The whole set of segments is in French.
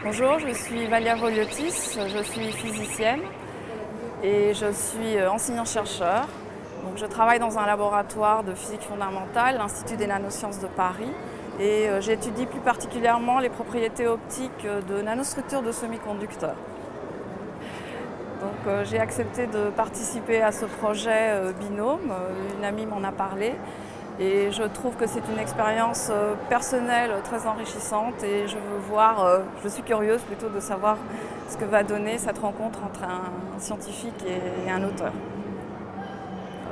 Bonjour, je suis Valia Voliotis, je suis physicienne et je suis enseignant-chercheur. Donc, je travaille dans un laboratoire de physique fondamentale, l'Institut des nanosciences de Paris, et j'étudie plus particulièrement les propriétés optiques de nanostructures de semi-conducteurs. Donc, j'ai accepté de participer à ce projet binôme, une amie m'en a parlé. Et je trouve que c'est une expérience personnelle très enrichissante et je suis curieuse plutôt de savoir ce que va donner cette rencontre entre un scientifique et un auteur.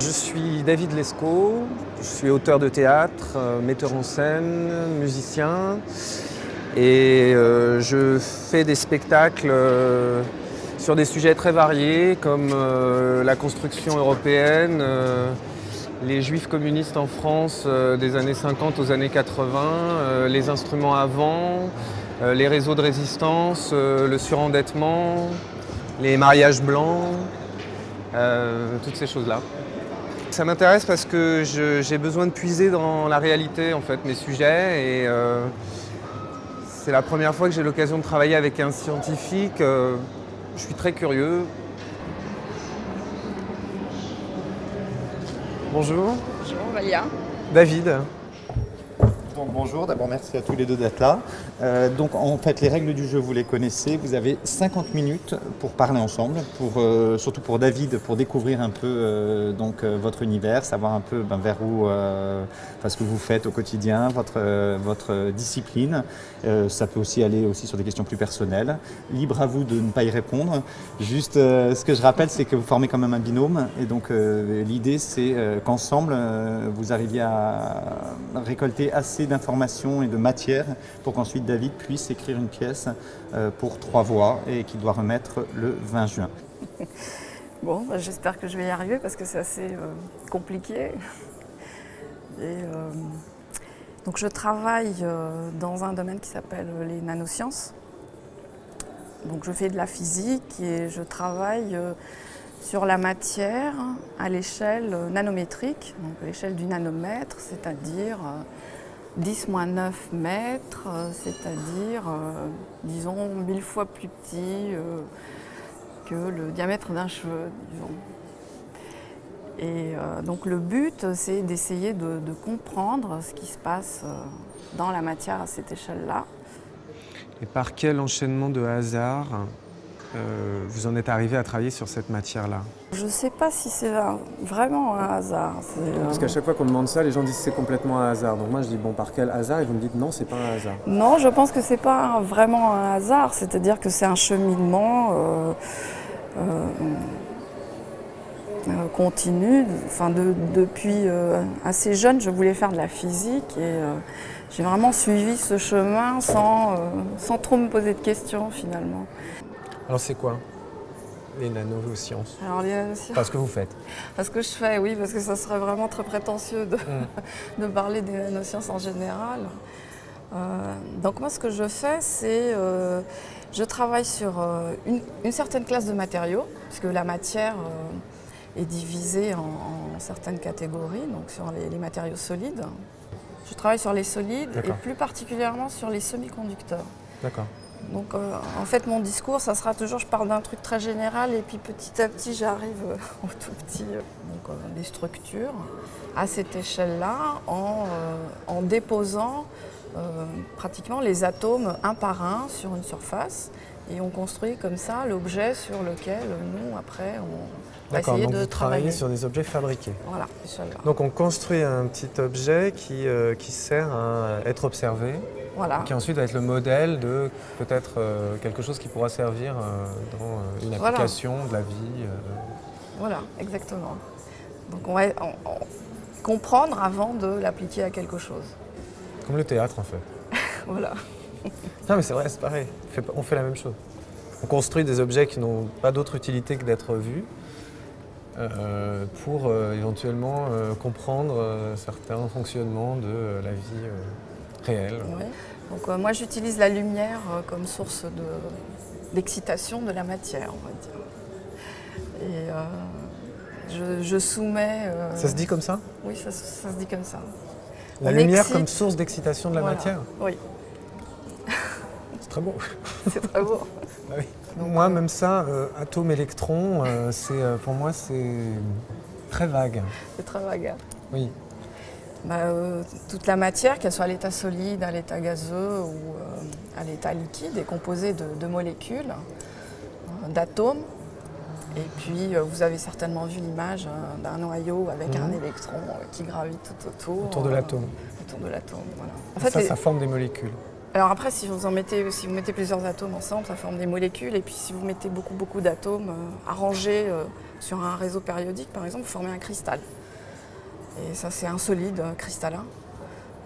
Je suis David Lescaut, je suis auteur de théâtre, metteur en scène, musicien et je fais des spectacles sur des sujets très variés comme la construction européenne, les juifs communistes en France des années 50 aux années 80, les instruments à vent, les réseaux de résistance, le surendettement, les mariages blancs, toutes ces choses-là. Ça m'intéresse parce que j'ai besoin de puiser dans la réalité en fait, mes sujets et c'est la première fois que j'ai l'occasion de travailler avec un scientifique. Je suis très curieux. Bonjour. Bonjour Valia. David. Donc bonjour, d'abord merci à tous les deux d'être là. Donc en fait les règles du jeu vous les connaissez, vous avez 50 minutes pour parler ensemble, surtout pour David, pour découvrir un peu votre univers, savoir un peu vers où, ce que vous faites au quotidien, votre discipline. Ça peut aussi aller aussi sur des questions plus personnelles. Libre à vous de ne pas y répondre. Juste ce que je rappelle c'est que vous formez quand même un binôme et donc l'idée c'est qu'ensemble vous arriviez à récolter assez d'informations et de matière pour qu'ensuite David puisse écrire une pièce pour 3 voix et qu'il doit remettre le 20 juin. Bon, j'espère que je vais y arriver parce que c'est assez compliqué. Donc je travaille dans un domaine qui s'appelle les nanosciences. Donc je fais de la physique et je travaille sur la matière à l'échelle nanométrique, donc à l'échelle du nanomètre, c'est-à-dire 10-9 mètres, c'est-à-dire, disons, 1000 fois plus petit que le diamètre d'un cheveu, disons. Et donc le but, c'est d'essayer de comprendre ce qui se passe dans la matière à cette échelle-là. Et par quel enchaînement de hasard vous en êtes arrivé à travailler sur cette matière-là? Je ne sais pas si c'est vraiment un hasard. Parce qu'à chaque fois qu'on demande ça, les gens disent que c'est complètement un hasard. Donc moi je dis bon, par quel hasard? Et vous me dites non, c'est pas un hasard. Non, je pense que c'est pas vraiment un hasard. C'est-à-dire que c'est un cheminement continu. Enfin, depuis assez jeune, je voulais faire de la physique et j'ai vraiment suivi ce chemin sans trop me poser de questions finalement. Alors c'est quoi les nanosciences? Alors les nanosciences. Parce que vous faites. Parce que je fais, oui, parce que ça serait vraiment très prétentieux de parler des nanosciences en général. Donc moi ce que je fais, c'est je travaille sur une certaine classe de matériaux, puisque la matière est divisée en certaines catégories, donc sur les matériaux solides. Je travaille sur les solides et plus particulièrement sur les semi-conducteurs. D'accord. Donc en fait mon discours, ça sera toujours, je parle d'un truc très général et puis petit à petit j'arrive au tout petit, des structures à cette échelle-là en déposant pratiquement les atomes un par un sur une surface et on construit comme ça l'objet sur lequel nous après on va essayer de travailler. Travaillez sur des objets fabriqués. Voilà, donc on construit un petit objet qui sert à être observé. Voilà. Qui ensuite va être le modèle de peut-être quelque chose qui pourra servir dans une application de la vie. Voilà, exactement. Donc on va comprendre avant de l'appliquer à quelque chose. Comme le théâtre en fait. Voilà. Non mais c'est vrai, c'est pareil. On fait la même chose. On construit des objets qui n'ont pas d'autre utilité que d'être vus pour éventuellement comprendre certains fonctionnements de la vie réelle. Oui. Donc moi j'utilise la lumière comme source d'excitation de la matière, on va dire. Et je soumets... Ça se dit comme ça? Oui, ça se dit comme ça. La lumière comme source d'excitation de la matière? Oui. C'est très beau. C'est très beau. Ah oui. Moi, même ça, atome, électron, pour moi, c'est très vague. C'est très vague. Oui. Toute la matière, qu'elle soit à l'état solide, à l'état gazeux ou à l'état liquide, est composée de molécules, d'atomes. Et puis, vous avez certainement vu l'image d'un noyau avec un électron qui gravite tout autour. Autour de l'atome. Autour de l'atome, voilà. En Ça, fait, ça forme des molécules. Alors après, si vous mettez plusieurs atomes ensemble, ça forme des molécules. Et puis si vous mettez beaucoup d'atomes arrangés sur un réseau périodique, par exemple, vous formez un cristal. Et ça, c'est un solide cristallin.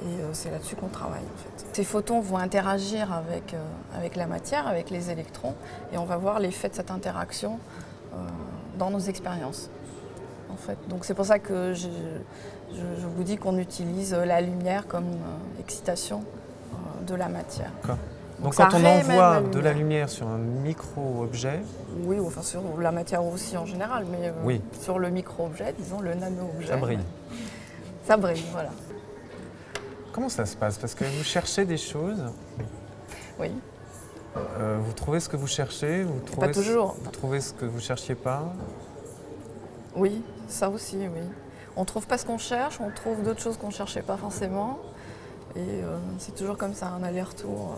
Et c'est là-dessus qu'on travaille, en fait. Ces photons vont interagir avec la matière, avec les électrons. Et on va voir l'effet de cette interaction dans nos expériences, en fait. Donc c'est pour ça que je vous dis qu'on utilise la lumière comme excitation de la matière. Donc quand on envoie de la lumière sur un micro-objet... Oui, enfin sur la matière aussi en général, mais oui. Sur le micro-objet, disons le nano-objet. Ça brille. Ça brille, voilà. Comment ça se passe? Parce que vous cherchez des choses. Oui. Vous trouvez ce que vous cherchez, Pas toujours. Vous trouvez ce que vous ne cherchiez pas? Oui, ça aussi, oui. On ne trouve pas ce qu'on cherche, on trouve d'autres choses qu'on ne cherchait pas forcément. Et c'est toujours comme ça, un aller-retour.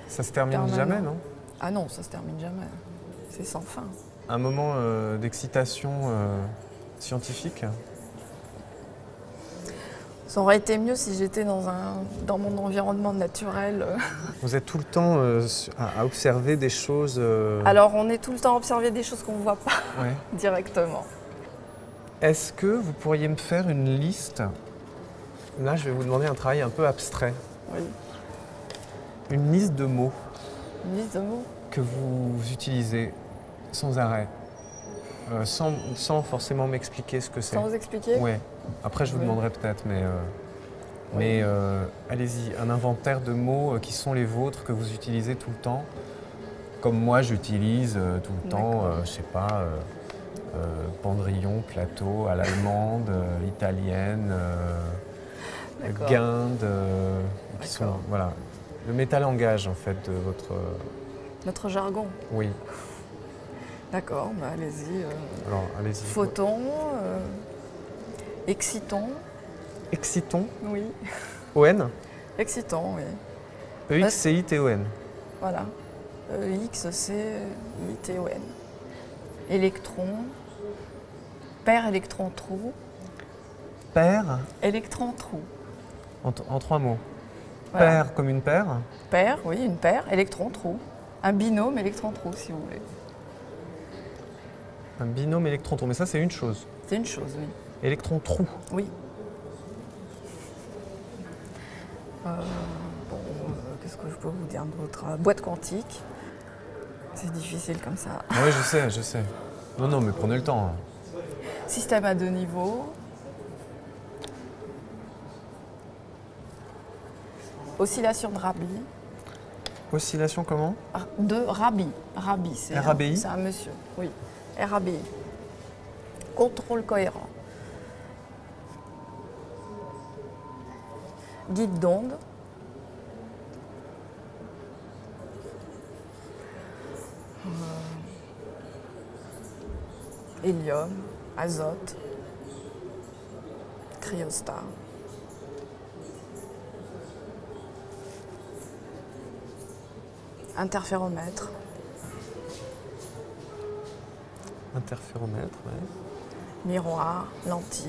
Ça se termine jamais, non? Ah non, ça se termine jamais. C'est sans fin. Un moment d'excitation scientifique? Ça aurait été mieux si j'étais dans mon environnement naturel. Vous êtes tout le temps à observer des choses... Alors, on est tout le temps à observer des choses qu'on ne voit pas directement. Est-ce que vous pourriez me faire une liste? Là, je vais vous demander un travail un peu abstrait. Oui. Une liste de mots. Une liste de mots? Que vous utilisez sans arrêt, sans forcément m'expliquer ce que c'est. Sans vous expliquer? Oui. Après, je vous demanderai peut-être, mais allez-y, un inventaire de mots qui sont les vôtres, que vous utilisez tout le temps. Comme moi, j'utilise tout le temps, je sais pas, Pendrillon, plateau, à l'allemande, italienne, guinde, qui sont, voilà, le métalangage en fait de votre... Notre jargon? Oui. D'accord, bah allez-y. Alors, allez-y. Photon, exciton. Exciton? Oui. ON? Exciton, oui. E-X-C-I-T-O-N. Voilà. E-X-C-I-T-O-N. Électron. Paire, électron, trou. Paire? Électron, trou. En 3 mots. Voilà. Paire comme une paire? Paire, oui, une paire. Électron, trou. Un binôme électron-trou, si vous voulez. Un binôme électron-trou, mais ça c'est une chose. C'est une chose, oui. Électron-trou? Oui. Qu'est-ce que je peux vous dire d'autre? Boîte quantique. C'est difficile comme ça. Oui, je sais. Non, mais prenez le temps. Système à 2 niveaux. Oscillation de Rabi. Oscillation comment? De Rabi. Rabi, c'est RABI? C'est un monsieur, oui. RABI. Contrôle cohérent. Guide d'onde. Hélium, azote, cryostat. Interféromètre. Interféromètre, oui. Miroir, lentille.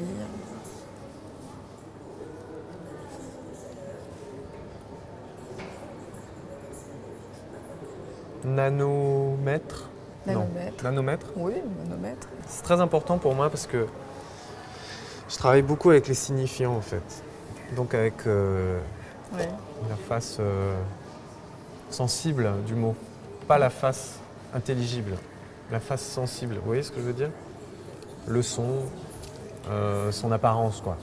Nanomètre? Nanomètre. Non. Nanomètre? Oui, nanomètre. C'est très important pour moi parce que je travaille beaucoup avec les signifiants en fait. Donc avec la face sensible du mot, pas la face intelligible, la face sensible. Vous voyez ce que je veux dire? Le son, son apparence quoi.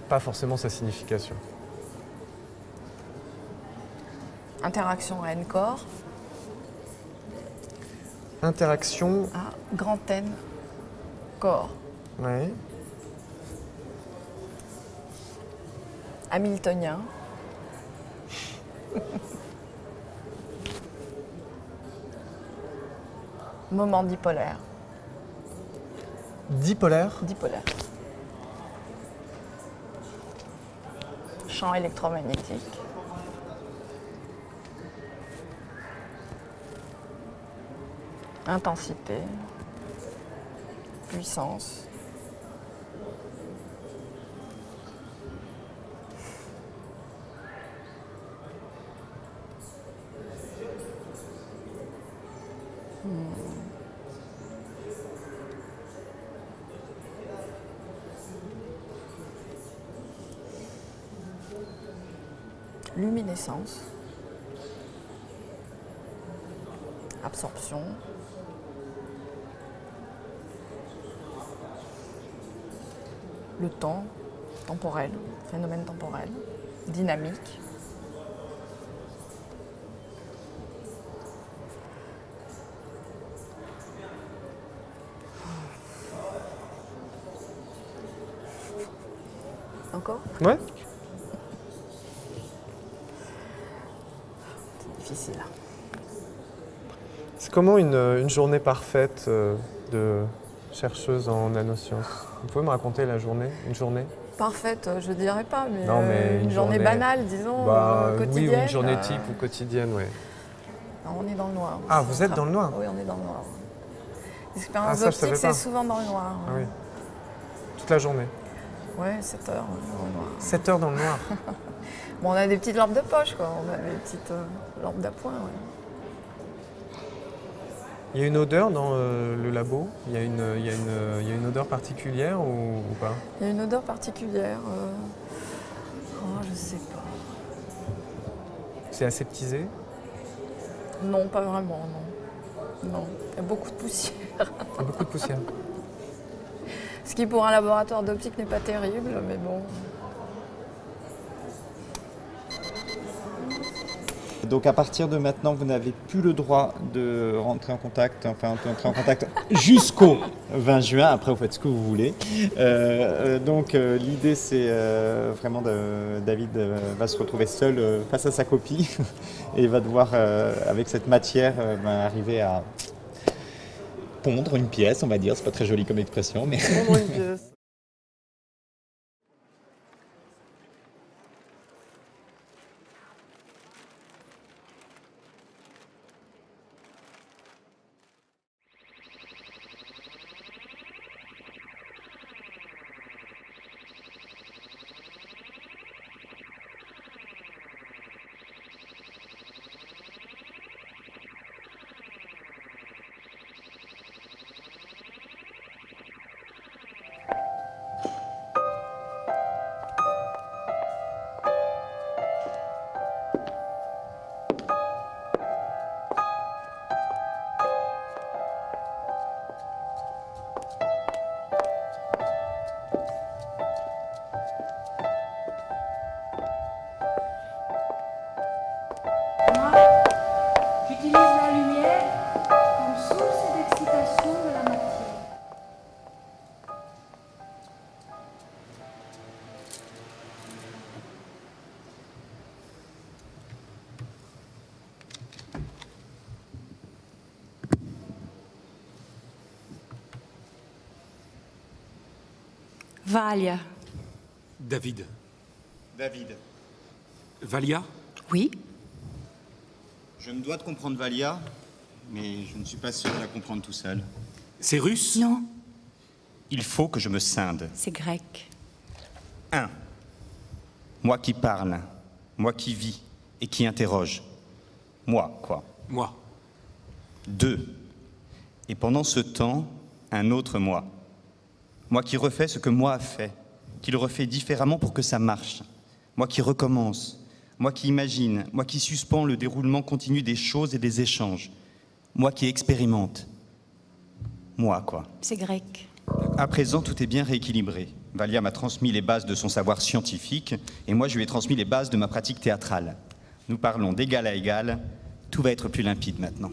Pas forcément sa signification. Interaction à N-corps. Interaction à grand N, corps. Ouais. Hamiltonien. Moment dipolaire. Dipolaire. Dipolaire. Champ électromagnétique. Intensité. Puissance. Luminescence. Absorption. Le temps, temporel, phénomène temporel, dynamique. Encore? Ouais. C'est difficile. C'est comment une journée parfaite de chercheuse en nanosciences? Vous pouvez me raconter la journée, une journée? Parfaite, je dirais pas, mais, Non, mais une journée banale, disons, quotidienne. Oui, ou une journée type ou quotidienne, oui. On est dans le noir. Ah, vous êtes dans le noir? Oui, on est dans le noir. L'expérience ça, je savais optique, pas. c'est souvent dans le noir. Ah oui. Toute la journée? Oui, 7 heures dans le noir. 7 heures dans le noir? Bon, on a des petites lampes de poche, quoi. On a des petites lampes d'appoint, ouais. Il y a une odeur dans le labo? Il y a une odeur particulière ou pas? Il y a une odeur particulière. Oh, je sais pas. C'est aseptisé? Non, pas vraiment, non. Non, il y a beaucoup de poussière. Il y a beaucoup de poussière. Ce qui pour un laboratoire d'optique n'est pas terrible, mais bon. Donc à partir de maintenant, vous n'avez plus le droit de rentrer en contact, jusqu'au 20 juin. Après, vous faites ce que vous voulez. Donc l'idée, c'est vraiment David va se retrouver seul face à sa copie et va devoir, avec cette matière, arriver à pondre une pièce, on va dire. C'est pas très joli comme expression, mais Pondre une pièce. J'utilise la lumière comme source d'excitation de la matière. Valia. David. David, Valia? Oui. je me dois de comprendre Valia, mais je ne suis pas sûr de la comprendre tout seul. C'est russe? Non, Il faut que je me scinde. c'est grec. 1. Moi qui parle, moi qui vis et qui interroge. Moi, quoi. Moi. 2. Et pendant ce temps, un autre moi. Moi qui refais ce que moi a fait, qui le refait différemment pour que ça marche. Moi qui recommence, moi qui imagine, moi qui suspend le déroulement continu des choses et des échanges. Moi qui expérimente. Moi, quoi. C'est grec. À présent, tout est bien rééquilibré. Valia m'a transmis les bases de son savoir scientifique et moi, je lui ai transmis les bases de ma pratique théâtrale. Nous parlons d'égal à égal. Tout va être plus limpide maintenant.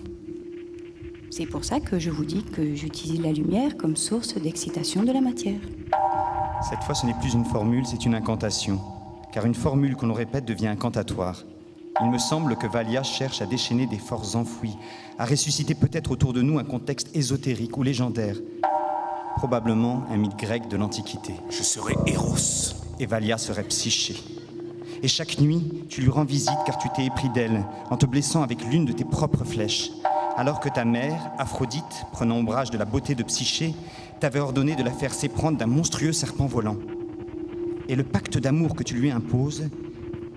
C'est pour ça que je vous dis que j'utilise la lumière comme source d'excitation de la matière. Cette fois, ce n'est plus une formule, c'est une incantation. Car une formule qu'on nous répète devient incantatoire. Il me semble que Valia cherche à déchaîner des forces enfouies, à ressusciter peut-être autour de nous un contexte ésotérique ou légendaire, probablement un mythe grec de l'Antiquité. Je serai Eros. Et Valia serait Psyché. Et chaque nuit, tu lui rends visite car tu t'es épris d'elle, en te blessant avec l'une de tes propres flèches, alors que ta mère, Aphrodite, prenant ombrage de la beauté de Psyché, t'avait ordonné de la faire s'éprendre d'un monstrueux serpent volant. Et le pacte d'amour que tu lui imposes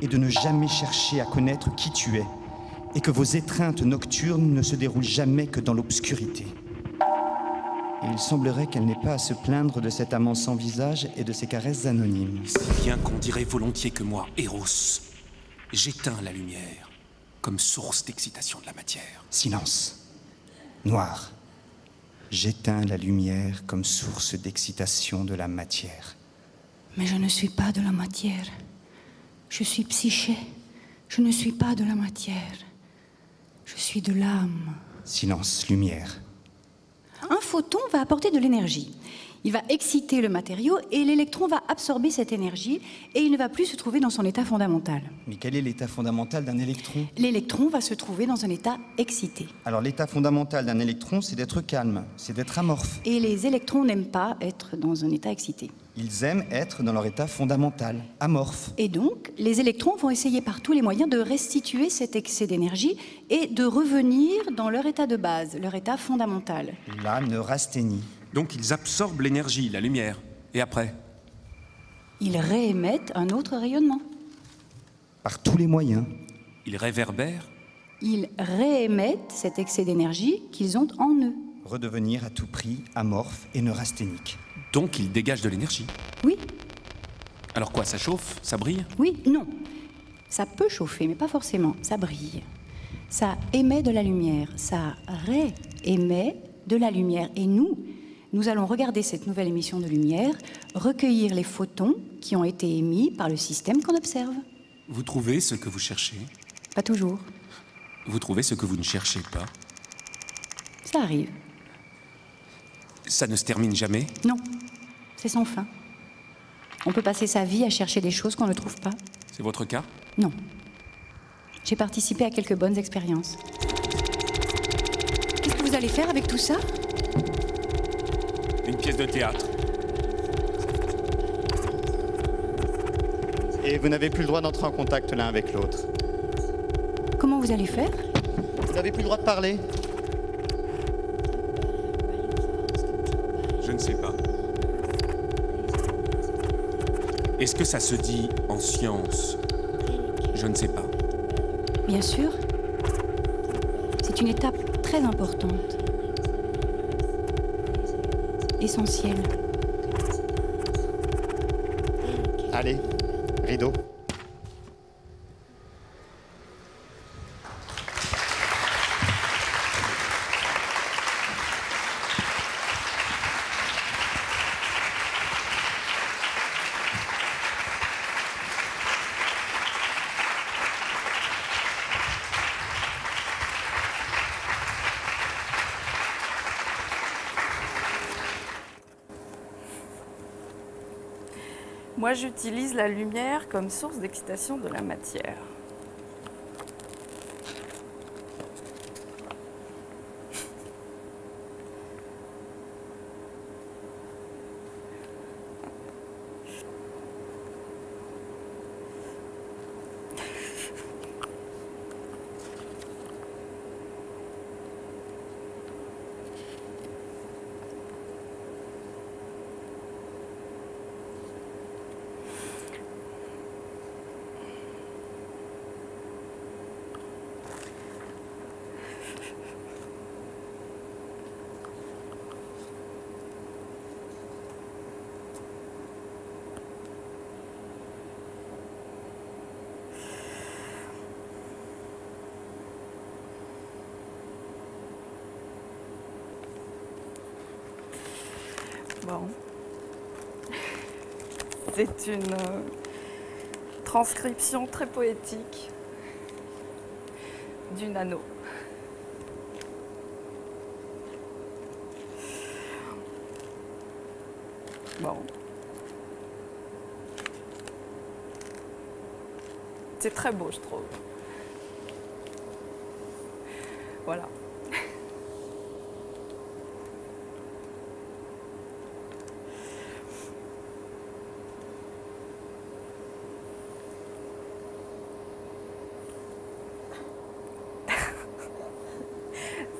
est de ne jamais chercher à connaître qui tu es, et que vos étreintes nocturnes ne se déroulent jamais que dans l'obscurité. Et il semblerait qu'elle n'ait pas à se plaindre de cet amant sans visage et de ses caresses anonymes. Si bien qu'on dirait volontiers que moi, Eros, j'éteins la lumière comme source d'excitation de la matière. Silence. Noir. J'éteins la lumière comme source d'excitation de la matière. Mais je ne suis pas de la matière. Je suis Psyché. Je ne suis pas de la matière. Je suis de l'âme. Silence, lumière. Un photon va apporter de l'énergie. Il va exciter le matériau et l'électron va absorber cette énergie et il ne va plus se trouver dans son état fondamental. Mais quel est l'état fondamental d'un électron? L'électron va se trouver dans un état excité. Alors l'état fondamental d'un électron, c'est d'être calme, c'est d'être amorphe. Et les électrons n'aiment pas être dans un état excité. Ils aiment être dans leur état fondamental, amorphe. Et donc, les électrons vont essayer par tous les moyens de restituer cet excès d'énergie et de revenir dans leur état de base, leur état fondamental. La neurasthénie. Donc ils absorbent l'énergie, la lumière. Et après? Ils réémettent un autre rayonnement. Par tous les moyens. Ils réverbèrent? Ils réémettent cet excès d'énergie qu'ils ont en eux. Redevenir à tout prix amorphe et neurasthénique. Donc ils dégagent de l'énergie. Oui, Alors quoi, ça chauffe? Ça brille? oui, non. Ça peut chauffer, mais pas forcément. Ça brille. Ça émet de la lumière. Ça réémet de la lumière. Et nous allons regarder cette nouvelle émission de lumière, recueillir les photons qui ont été émis par le système qu'on observe. Vous trouvez ce que vous cherchez? Pas toujours. Vous trouvez ce que vous ne cherchez pas? Ça arrive. Ça ne se termine jamais? Non, c'est sans fin. On peut passer sa vie à chercher des choses qu'on ne trouve pas. C'est votre cas? Non. J'ai participé à quelques bonnes expériences. Qu'est-ce que vous allez faire avec tout ça? Une pièce de théâtre. Et vous n'avez plus le droit d'entrer en contact l'un avec l'autre. Comment vous allez faire? Vous n'avez plus le droit de parler. Je ne sais pas. Est-ce que ça se dit en science? Je ne sais pas. Bien sûr. C'est une étape très importante. Essentielle. Allez, rideau. Moi, j'utilise la lumière comme source d'excitation de la matière. Bon. C'est une transcription très poétique du nano. Bon. C'est très beau, je trouve. Voilà.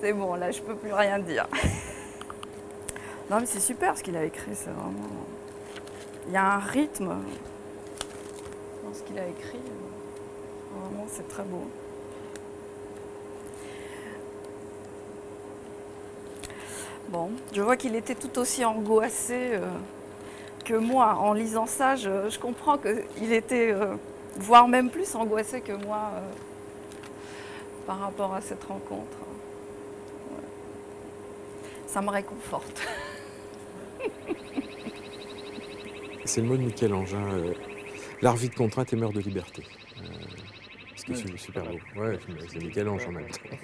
C'est bon, là, je peux plus rien dire. Non, mais c'est super ce qu'il a écrit, c'est vraiment... Il y a un rythme dans ce qu'il a écrit. Vraiment, c'est très beau. Bon, je vois qu'il était tout aussi angoissé que moi. En lisant ça, je comprends qu'il était, voire même plus angoissé que moi par rapport à cette rencontre. Ouais. Ça me réconforte. C'est le mot de Michel-Ange, l'art vit de contrainte et meurt de liberté. Ce qui est super beau. Ouais, c'est Michel-Ange en même temps.